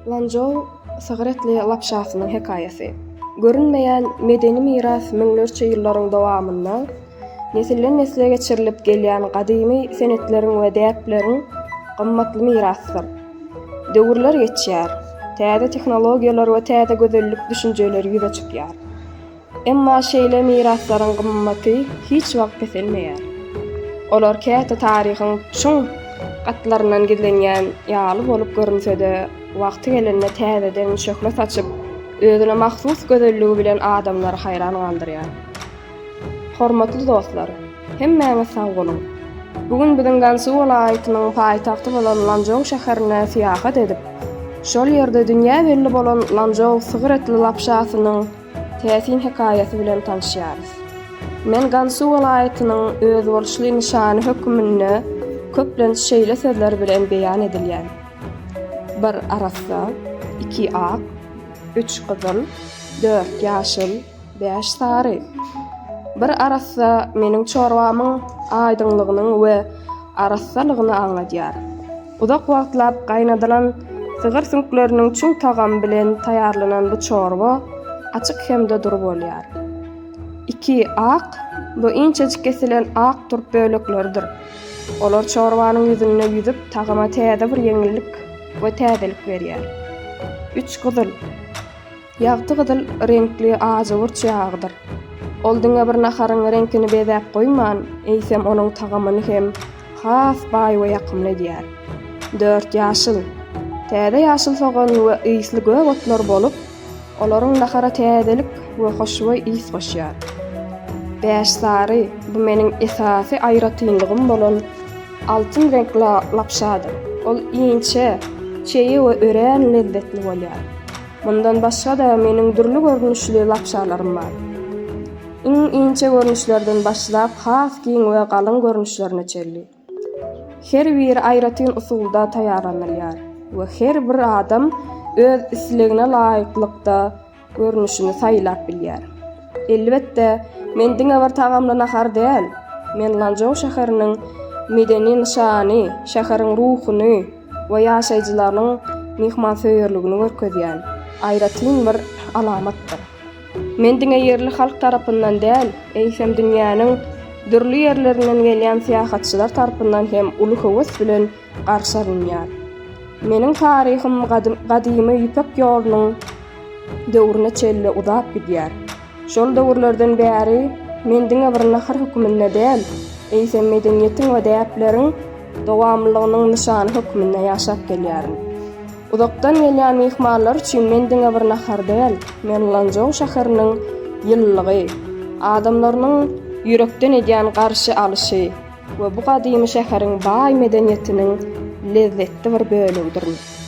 Lanjou sigaretli lapşasynyň hekaýasy. Görünmeýän medeni miras müňlerçe ýyllaryň dowamynda nesilden nesile geçirilip gelýän gadymy senetleriň we däpleriň gymmatly mirasdyr. Döwürler geçýär, täze tehnologiýalar we täze gözellik düşünjeleri ýüze çykýar. Emma şeýle miraslaryň gymmaty hiç wagt kesilmeýär. Olar käte taryhyň çoň gatlaryndan gizlenýän ýaly bolup görünse-de, wagty gelende täzeden şöhret saçyp, özüne mahsus gözelligi bilen adamlary haýran galdyrýar. Hormatly dostlar, hemmäňiz sag bolun. Bugün biziň Gansu welaýatynyň paýtagty bolan Lanjou şäherine syýahat edip, şol ýerde dünýä belli bolan Lanjou sigaretli lapşasynyň täsin hekaýasy bilen tanışýarys. Men Gansu welaýatynyň öz boluşly nişany hökmüne köplen şeýle sözler bilen beýan edilýär. 1 arassa, 2 ak, 3 gyzyl, 4 ýaşyl, 5 sary. 1 arassa meniň çorwamyň aýdynlygynyň we arassalygyny aňladýar. Uzak wagtlap gaýnadylan sygyr süňkleriniň çuň tagamy bilen taýarlanan bu çorwa açyk hemde durup bolýar. 2 ak, bu inçejik kesilen ak turp böleklerdir. Olar çorwanyň ýüzüne ýüzüp tagama täze bir ýeňillik we täzelik berýär. 3 gyzyl. Ýagty gyzyl renkli ajywurç ýagdyr. Ol diňe bir naharyň renkini bezäp goýman, eýsem onuň tagamyny hem has baý we ýakymladýar. 4 ýaşyl. Täze ýaşyl sogan we ýysly göz otlar bolup, olaryň nahara täzelik we hoşboý ýys goşýar. 5 sary. Bu meniň esasy aýratynlygym bolan altyn renkli lapşadyr. Ol iňçe, çeýi we ören lezzetli bolýar. Mundan başga da meniň durly görnüşli lapşalarym bar. Iňçe görnüşlerden başlap has giň we galyň görnüşlerine çelli. Her bir aýratyn usulda taýarlanýar we her bir adam öz islegine laýyklykda görnüşini saýlap bilýär. Elbetde, men diňe bir tagamly nahar däl. Men Lanjou şäheriniň medeni nişany, şäheriň ruhuny we ýaşaýjylaryň mihmansöýerligini görkezýän aýratyn bir alamatdyr. Men diňe yerli halk tarapyndan däl, eýsem dünýäniň dürli ýerlerinden gelýän syýahatçylar tarapyndan hem uly höwes bilen garşylanýar. Meniň taryhym gadymy ýüpek ýolunyň döwrüne çelli uzap gidýär. Şol döwürlerden bäri men diňe bir nahar hökmüne däl, eýsem medeniýetiň we däpleriň dowamlygynyň nişany hökmüne ýaşap gelýärin. Uzakdan gelýän mihmanlar üçin men diňe bir nahar däl, men Lanjou şäheriniň ýyllygy, adamlarynyň ýürekden edýän garşy alyşy we bu gadymy şäheriň baý medeniýetiniň lezzetli bir bölegidir.